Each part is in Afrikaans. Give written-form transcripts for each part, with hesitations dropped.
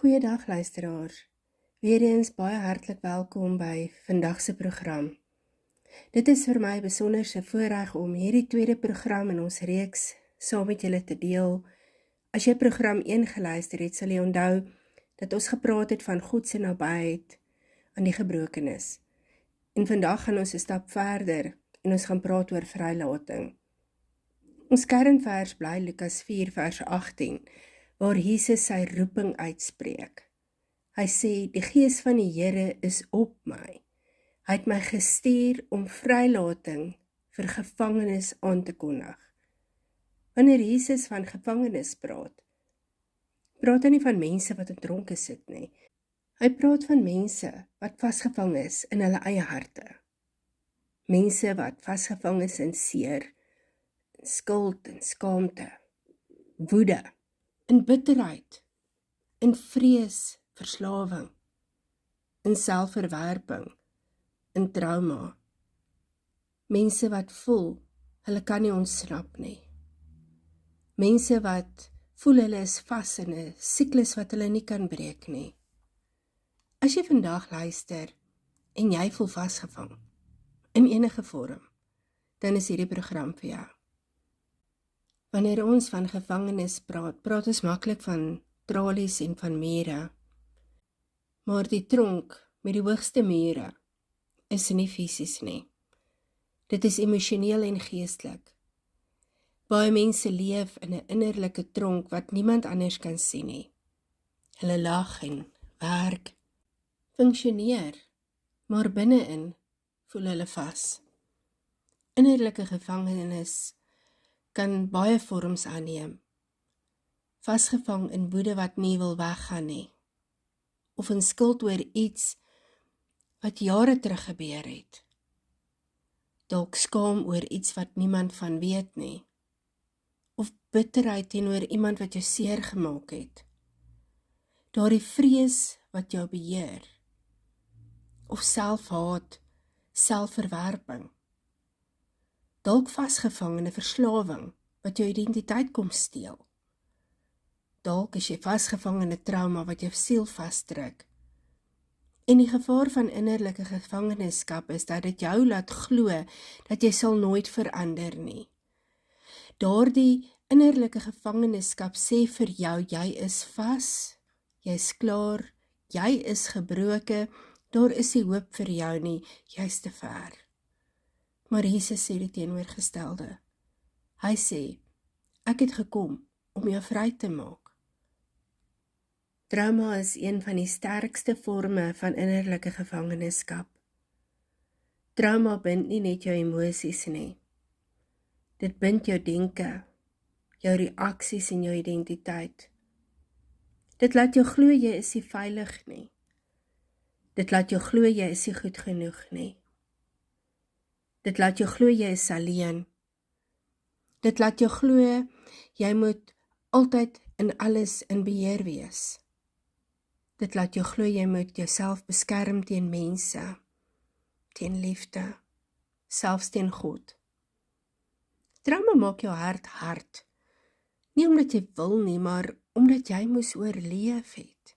Goeiedag luisteraars. Weereens baie hartlik welkom by vandag se program. Dit is vir my 'n besonderse voorreg om hierdie tweede program in ons reeks saam met julle te deel. As jy program 1 geluister het, sal jy onthou dat ons gepraat het van God se nabyheid aan die gebrokenis. En vandag gaan ons 'n stap verder en ons gaan praat oor vrylating. Ons kernvers bly Lukas 4 vers 18, waar Jesus sy roeping uitspreek. Hy sê, die Gees van die Here is op my. Hy het my gestuur om vrylating vir gevangenes aan te kondig. Wanneer Jesus van gevangenes praat hy nie van mense wat in tronke sit nie. Hy praat van mense wat vasgevang is in hulle eie harte. Mense wat vasgevang is in seer, in skuld en skaamte, woede, in bitterheid, in vrees, verslawing, in selfverwerping, in trauma. Mense wat voel, hulle kan nie ontsnap nie. Mense wat voel hulle is vas in 'n siklus wat hulle nie kan breek nie. As jy vandag luister en jy voel vasgevang, in enige vorm, dan is hierdie program vir jou. Wanneer ons van gevangenes praat ons maklik van tralies en van mure. Maar die tronk met die hoogste mure is nie fisies nie. Dit is emosioneel en geestelik. Baie mense leef in 'n innerlike tronk wat niemand anders kan sien nie. Hulle lag en werk, funksioneer, maar binne-in voel hulle vas. Innerlike gevangenes kan baie vorms aanneem. Vasgevang in woede wat nie wil weggaan nie. Of in skuld oor iets wat jare terug gebeur het. Dalk skaam oor iets wat niemand van weet nie. Of bitterheid teenoor iemand wat jou seer gemaak het. Daardie vrees wat jou beheer. Of selfhaat, selfverwerping. Dalk vasgevang in 'n verslawing wat jou identiteit kom steel. Dalk is jy vasgevang in 'n trauma wat jou siel vasdruk. En die gevaar van innerlike gevangenskap is dat dit jou laat glo dat jy sal nooit verander nie. Daardie innerlike gevangenskap sê vir jou, jy is vas, jy is klaar, jy is gebroke, daar is nie hoop vir jou nie, jy is te ver. Maar Jesus sê die teenoorgestelde. Hy sê, ek het gekom om jou vry te maak. Trauma is een van die sterkste vorme van innerlike gevangenskap. Trauma bind nie net jou emosies nie. Dit bind jou denke, jou reaksies en jou identiteit. Dit laat jou glo jy is nie veilig nie. Dit laat jou glo jy is nie goed genoeg nie. Dit laat jou glo jy is alleen. Dit laat jou glo jy moet altyd in alles in beheer wees. Dit laat jou glo jy moet jouself beskerm teen mense, teen liefde, selfs teen God. Trauma maak jou hart hard. Nie omdat jy wil nie, maar omdat jy moes oorleef het.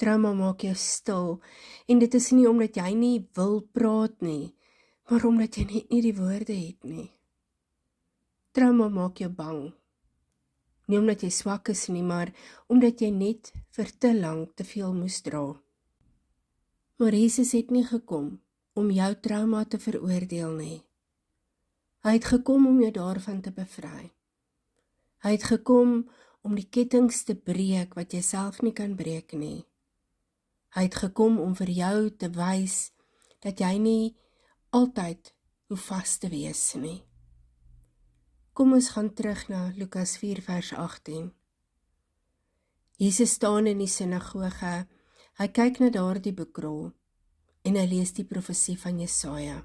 Trauma maak jou stil, en dit is nie omdat jy nie wil praat nie, maar omdat jy net nie die woorde het nie. Trauma maak jou bang. Nie omdat jy swak is nie, maar omdat jy net vir te lank te veel moes dra. Maar Jesus het nie gekom om jou trauma te veroordeel nie. Hy het gekom om jou daarvan te bevry. Hy het gekom om die kettinge te breek wat jy self nie kan breek nie. Hy het gekom om vir jou te wys dat jy nie altyd hoef vas te wees nie. Kom ons gaan terug na Lukas 4 vers 18. Jesus staan in die sinagoge, hy kyk na daardie boekrol en hy lees die profesie van Jesaja.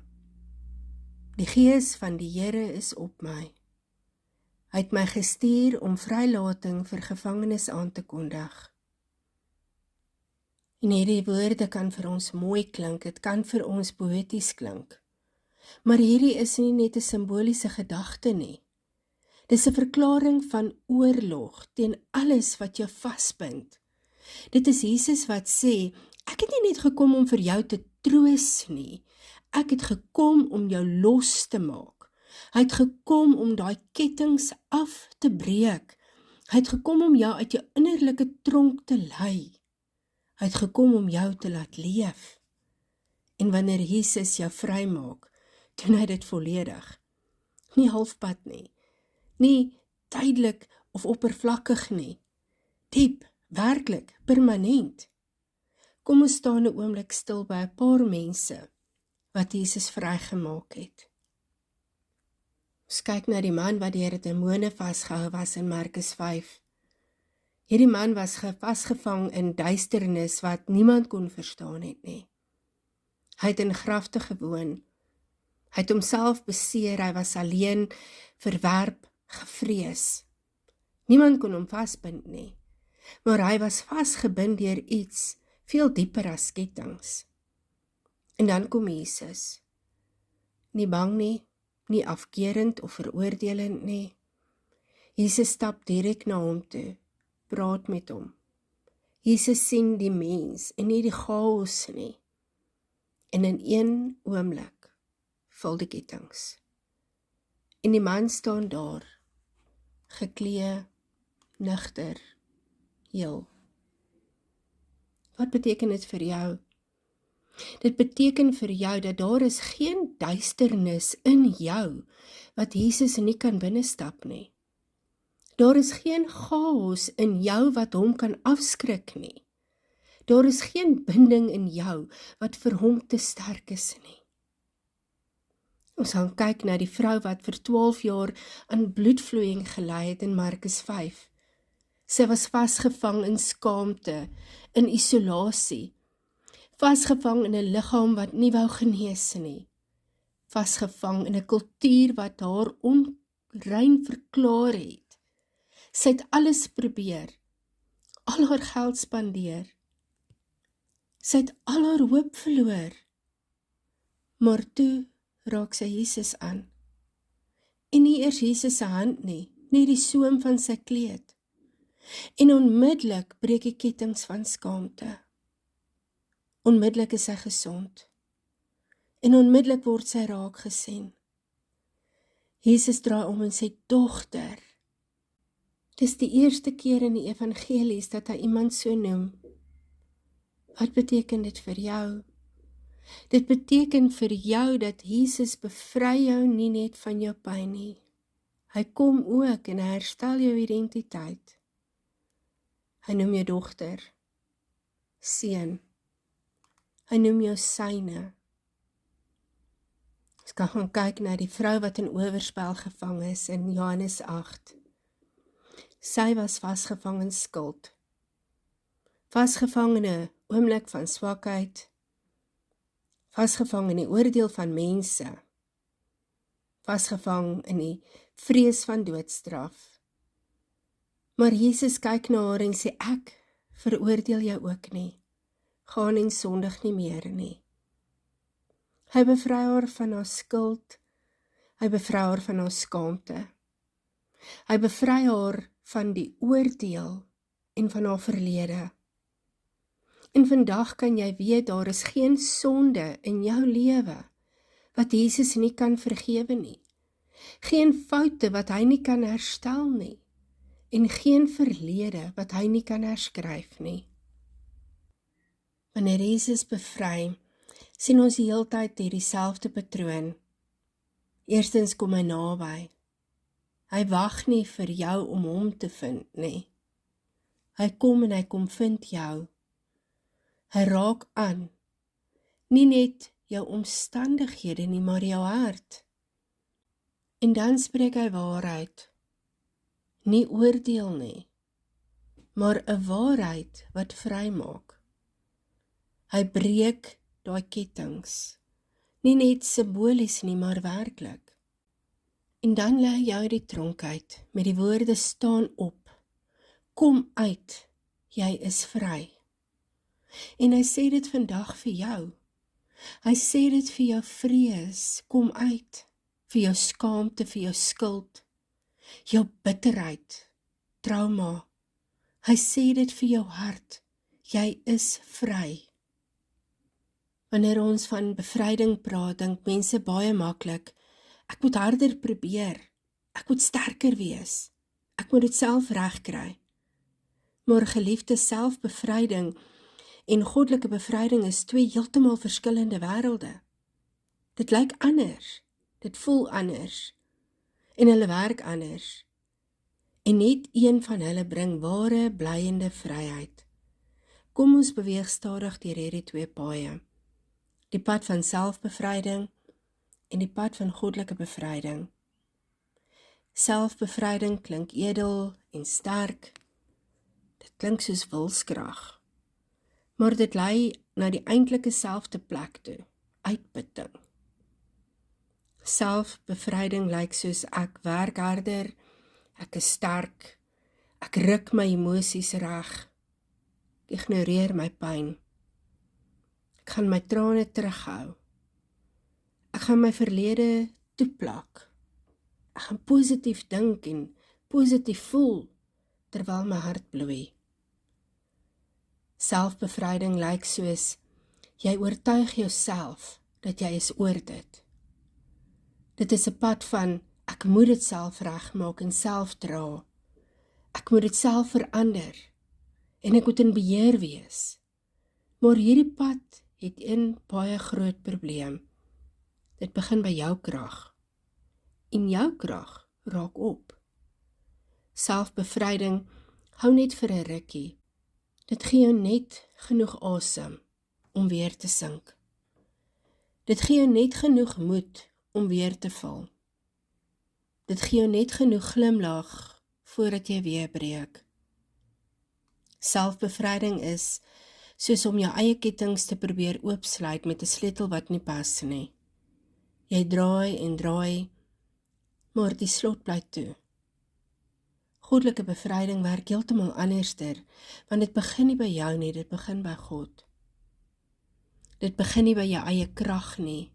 Die Gees van die Here is op my. Hy het my gestuur om vrylating vir gevangenes aan te kondig. En hierdie woorde kan vir ons mooi klink, dit kan vir ons poëties klink. Maar hierdie is nie net 'n simboliese gedagte nie. Dis 'n verklaring van oorlog teen alles wat jou vasbind. Dit is Jesus wat sê, ek het nie net gekom om vir jou te troos nie, ek het gekom om jou los te maak. Hy het gekom om daai kettinge af te breek. Hy het gekom om jou uit jou innerlike tronk te lei. Hy het gekom om jou te laat leef. En wanneer Jesus jou vrymaak, doen hy dit volledig. Nie halfpad nie, nie tydelik of oppervlakkig nie. Diep, werklik, permanent. Kom ons staan 'n oomblik stil by 'n paar mense wat Jesus vrygemaak het. Ons kyk na die man wat deur demone vasgehou was in Markus 5. Hierdie man was vasgevang in duisternis wat niemand kon verstaan het nie. Hy het in grafte gewoon. Hy het homself beseer, hy was alleen, verwerp, gevrees. Niemand kon hom vasbind nie, maar hy was vasgebind deur iets veel dieper as kettinge. En dan kom Jesus. Nie bang nie, nie afkerend of veroordelend nie. Jesus stap direk na hom toe, praat met hom. Jesus sien die mens en nie die chaos nie. En in een oomblik val die kettinge. En die man staan daar, geklee, nugter, heel. Wat beteken dit vir jou? Dit beteken vir jou dat daar is geen duisternis in jou wat Jesus nie kan binnestap nie. Daar is geen chaos in jou wat hom kan afskrik nie. Daar is geen binding in jou wat vir hom te sterk is nie. Ons gaan kyk na die vrou wat vir 12 jaar aan bloedvloeiing gelei het in Markus 5. Sy was vasgevang in skaamte, in isolasie, vasgevang in 'n liggaam wat nie wou genees nie, vasgevang in 'n kultuur wat haar onrein verklaar het. Sy het alles probeer, al haar geld spandeer. Sy het al haar hoop verloor, maar toe raak sy Jesus aan. En nie eers Jesus se hand nie, net die soem van sy kleed. En onmiddellik breek die kettinge van skaamte. Onmiddellik is sy gesond. En onmiddellik word sy raak gesien. Jesus draai om en sê, dogter. Dis die eerste keer in die evangelies dat hy iemand so noem. Wat beteken dit vir jou? Dit beteken vir jou dat Jesus bevry jou nie net van jou pyn nie. Hy kom ook en hy herstel jou identiteit. Hy noem jou dogter, seun. Hy noem jou syne. Ons kan gaan kyk na die vrou wat in oorspel gevang is in Johannes 8. Sy was vasgevang in skuld. Vasgevang in 'n oomblik van swakheid. Vasgevang in die oordeel van mense. Vasgevang in die vrees van doodstraf. Maar Jesus kyk na haar en sê, ek veroordeel jou ook nie. Gaan en sondig nie meer nie. Hy bevry haar van haar skuld. Hy bevry haar van haar skaamte. Hy bevry haar van die oordeel en van haar verlede. En vandag kan jy weet, daar is geen sonde in jou lewe wat Jesus nie kan vergewe nie. Geen foute wat hy nie kan herstel nie. En geen verlede wat hy nie kan herskryf nie. Wanneer Jesus bevry, sien ons die heeltyd hier dieselfde patroon. Eerstens kom hy naby. Hy wag nie vir jou om hom te vind nie. Hy kom en hy kom vind jou. Hy raak aan. Nie net jou omstandighede nie, maar jou hart. En dan spreek hy waarheid. Nie oordeel nie, maar 'n waarheid wat vrymaak. Hy breek daai kettinge, nie net simbolies nie, maar werklik. En dan lê hy jou uit die tronk uit, met die woorde staan op, kom uit, jy is vry. En hy sê dit vandag vir jou. Hy sê dit vir jou vrees, kom uit, vir jou skaamte, vir jou skuld, jou bitterheid, trauma. Hy sê dit vir jou hart, Jy is vry. Wanneer ons van bevryding praat, dink mense baie maklik, ek moet harder probeer, ek moet sterker wees, ek moet dit self regkry. Maar geliefde, selfbevryding en goddelike bevryding is twee heeltemal verskillende wêrelde. Dit lyk anders, dit voel anders, en hulle werk anders. En net een van hulle bring ware, blyende vryheid. Kom ons beweeg stadig deur hierdie twee paaie. Die pad van selfbevryding en die pad van goddelike bevryding. Selfbevryding klink edel en sterk. Dit klink soos wilskrag. Maar dit lei na die eintlike selfde plek toe, uitputting. Selfbevryding lyk soos ek werk harder, ek is sterk, ek ruk my emosies reg, ek ignoreer my pyn. Ek gaan my trane terughou. Ek gaan my verlede toeplak. Ek gaan positief dink en positief voel, terwyl my hart bloei. Selfbevryding lyk soos, jy oortuig jouself dat jy is oor dit. Dit is 'n pad van, ek moet dit self regmaak en self dra. Ek moet dit self verander en ek moet in beheer wees. Maar hierdie pad het een baie groot probleem. Dit begin by jou krag. En jou krag raak op. Selfbevryding hou net vir 'n rukkie. Dit gee jou net genoeg asem om weer te sink. Dit gee jou net genoeg moed om weer te val. Dit gee jou net genoeg glimlag voordat jy weer breek. Selfbevryding is soos om jou eie kettinge te probeer oopsluit met 'n sleutel wat nie pas nie. Jy draai en draai, maar die slot bly toe. Goddelike bevryding werk heeltemal anderster, want dit begin nie by jou nie, dit begin by God. Dit begin nie by jou eie krag nie,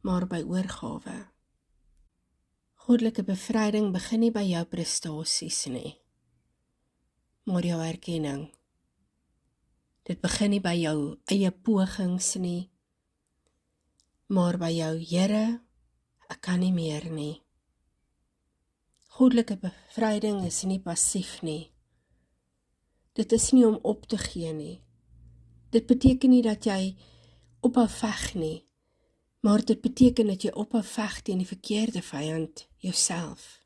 maar by oorgawe. Goddelike bevryding begin nie by jou prestasies nie, maar jou erkenning. Dit begin nie by jou eie pogings nie, maar by jou, Here, ek kan nie meer nie. Goddelike bevryding is nie passief nie. Dit is nie om op te gee nie. Dit beteken nie dat jy ophou veg nie, maar dit beteken dat jy ophou veg teen die verkeerde vyand, jouself.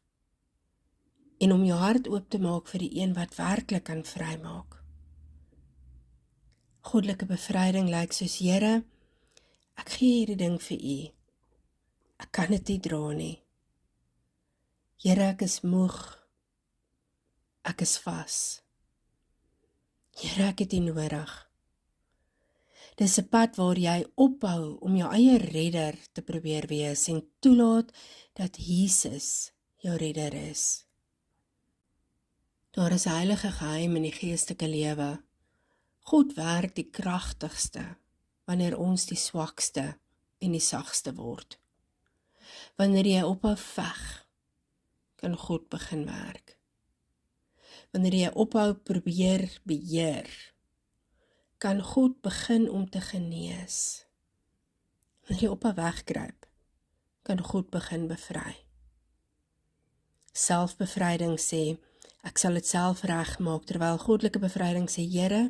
En om jou hart oop te maak vir die een wat werklik kan vrymaak. Goddelike bevryding lyk soos, Here, ek gee hierdie ding vir U. Ek kan dit nie dra nie. Here, ek is moeg. Ek is vas. Here, ek het U nodig. Dis 'n pad waar jy ophou om jou eie redder te probeer wees en toelaat dat Jesus jou redder is. Daar is 'n heilige geheim in die geestelike lewe. God werk die kragtigste wanneer ons die swakste en die sagste word. Wanneer jy ophou veg, kan God begin werk. Wanneer jy ophou probeer beheer, kan God begin om te genees. Wanneer jy ophou wegkruip, kan God begin bevry. Selfbevryding sê, ek sal dit self regmaak, terwyl goddelike bevryding sê, Here,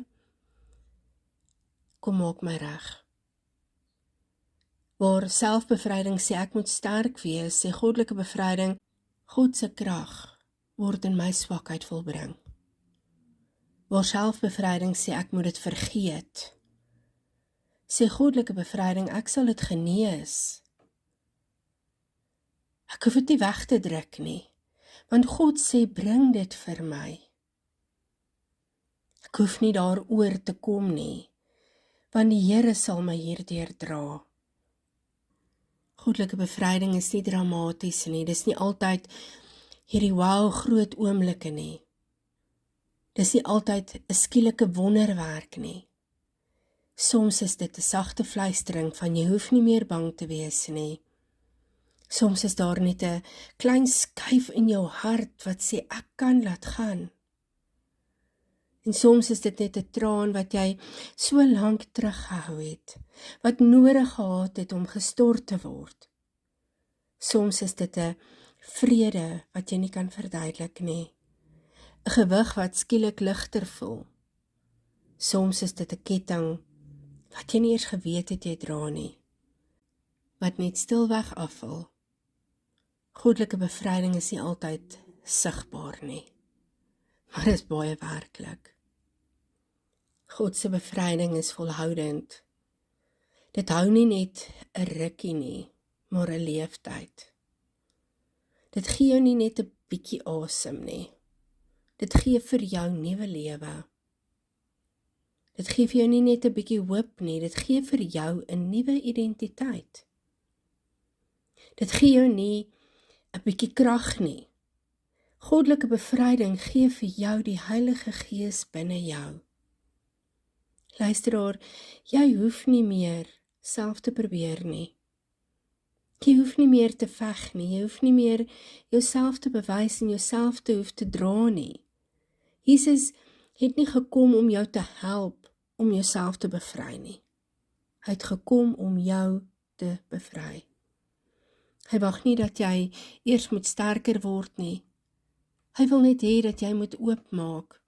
kom maak my reg. Waar selfbevryding sê, ek moet sterk wees, sê goddelike bevryding, God se krag word in my swakheid volbring. Waar selfbevryding sê, ek moet dit vergeet, sê goddelike bevryding, ek sal dit genees. Ek hoef dit nie weg te druk nie, want God sê, bring dit vir my. Ek hoef nie daaroor te kom nie, want die Here sal my hierdeur dra. Goddelike bevryding is nie dramaties nie, dis nie altyd hierdie wow groot oomblikke nie. Dis nie altyd 'n skielike wonderwerk nie. Soms is dit 'n sagte fluistering van jy hoef nie meer bang te wees nie. Soms is daar net 'n klein skuif in jou hart wat sê ek kan laat gaan. En soms is dit net 'n traan wat jy so lank teruggehou het, wat nodig gehad het om gestort te word. Soms is dit 'n vrede wat jy nie kan verduidelik nie, 'n gewig wat skielik ligter voel. Soms is dit 'n ketting wat jy nie eers geweet het jy dra nie, wat net stilweg afval. Goddelike bevryding is nie altyd sigbaar nie, maar is baie werklik. God se bevryding is volhoudend. Dit hou nie net 'n rukkie nie, maar 'n leeftyd. Dit gee jou nie net 'n bietjie asem nie. Dit gee vir jou nuwe lewe. Dit gee vir jou nie net 'n bietjie hoop nie, dit gee vir jou 'n nuwe identiteit. Dit gee jou nie 'n bietjie krag nie. Goddelike bevryding gee vir jou die Heilige Gees binne jou. Luisteraar, jy hoef nie meer self te probeer nie. Jy hoef nie meer te veg nie, jy hoef nie meer jouself te bewys en jouself te hoef te dra nie. Jesus het nie gekom om jou te help om jouself te bevry nie. Hy het gekom om jou te bevry. Hy wag nie dat jy eers moet sterker word nie. Hy wil net hê dat jy moet oopmaak.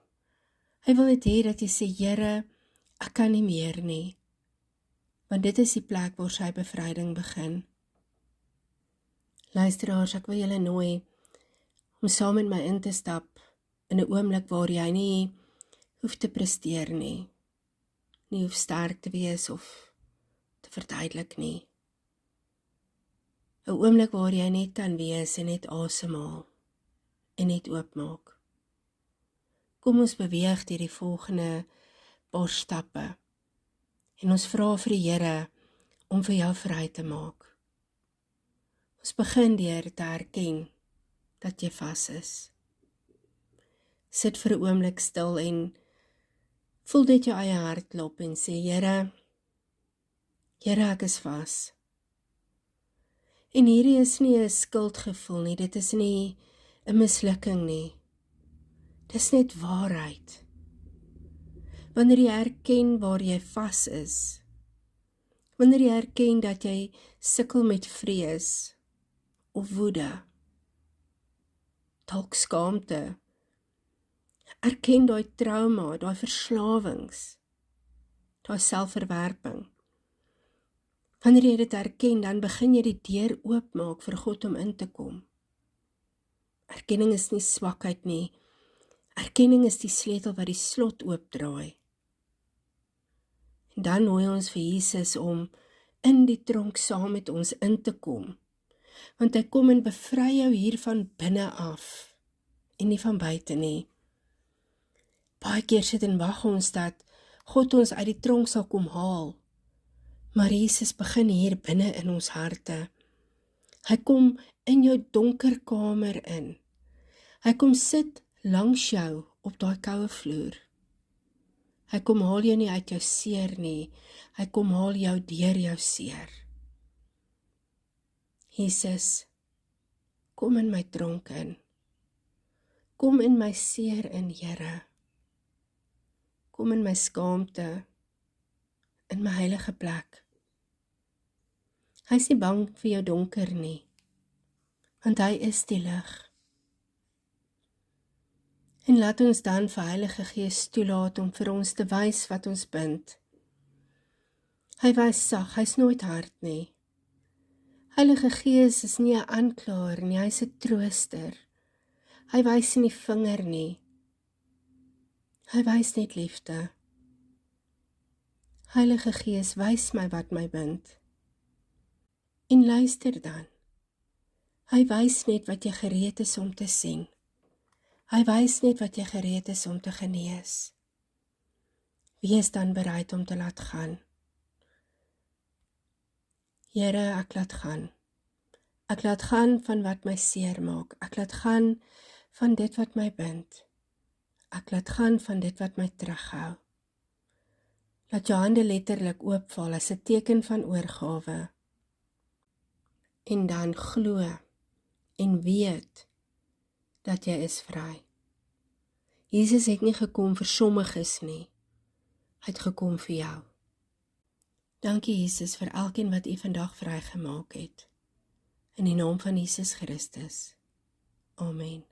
Hy wil net hê dat jy sê, Here, ek kan nie meer nie. Want dit is die plek waar sy bevryding begin. Luisteraars, ek wil julle nooi om saam met my in te stap in 'n oomblik waar jy nie hoef te presteer nie. Nie hoef sterk te wees of te verduidelik nie. 'n Oomblik waar jy net kan wees en net asemhaal en net oopmaak. Kom ons beweeg deur die volgende paar stappe en ons vra vir die Here om vir jou vry te maak. Ons begin deur te erken dat jy vas is. Sit vir 'n oomblik stil en voel net jou eie hart klop en sê, Here, ek is vas. En hierdie is nie 'n skuldgevoel nie, dit is nie 'n mislukking nie. Dis net waarheid. Wanneer jy erken waar jy vas is, wanneer jy erken dat jy sukkel met vrees of woede, dalk skaamte, erken daai trauma, daai verslawings, daai selfverwerping. Wanneer jy dit erken, dan begin jy die deur oopmaak vir God om in te kom. Erkenning is nie swakheid nie. Erkenning is die sleutel wat die slot oopdraai. En dan nooi ons vir Jesus om in die tronk saam met ons in te kom. Want hy kom en bevry jou hier van binne af en nie van buite nie. Baie keer sit en wag ons dat God ons uit die tronk sal kom haal. Maar Jesus begin hier binne in ons harte. Hy kom in jou donker kamer in. Hy kom sit langs jou op daai koue vloer. Hy kom haal jou nie uit jou seer nie. Hy kom haal jou deur jou seer. Jesus, kom in my tronk in. Kom in my seer in, Here. Kom in my skaamte, in my heilige plek. Hy is nie bang vir jou donker nie, want hy is die lig. En laat ons dan vir Heilige Gees toelaat om vir ons te wys wat ons bind. Hy wys sag, hy's nooit hard nie. Heilige Gees is nie 'n aanklaer nie, hy's 'n trooster. Hy wys nie die vinger nie. Hy wys net liefde. Heilige Gees, wys my wat my bind. En luister dan. Hy wys net wat jy gereed is om te sien. Hy wys net wat jy gereed is om te genees. Wees dan bereid om te laat gaan. Here, ek laat gaan. Ek laat gaan van wat my seer maak. Ek laat gaan van dit wat my bind. Ek laat gaan van dit wat my terughou. Laat jou hande letterlik oopval as 'n teken van oorgawe. En dan glo en weet dat jy is vry. Jesus het nie gekom vir sommiges nie. Hy het gekom vir jou. Dankie Jesus vir elkeen wat U vandag vrygemaak het. In die naam van Jesus Christus. Amen.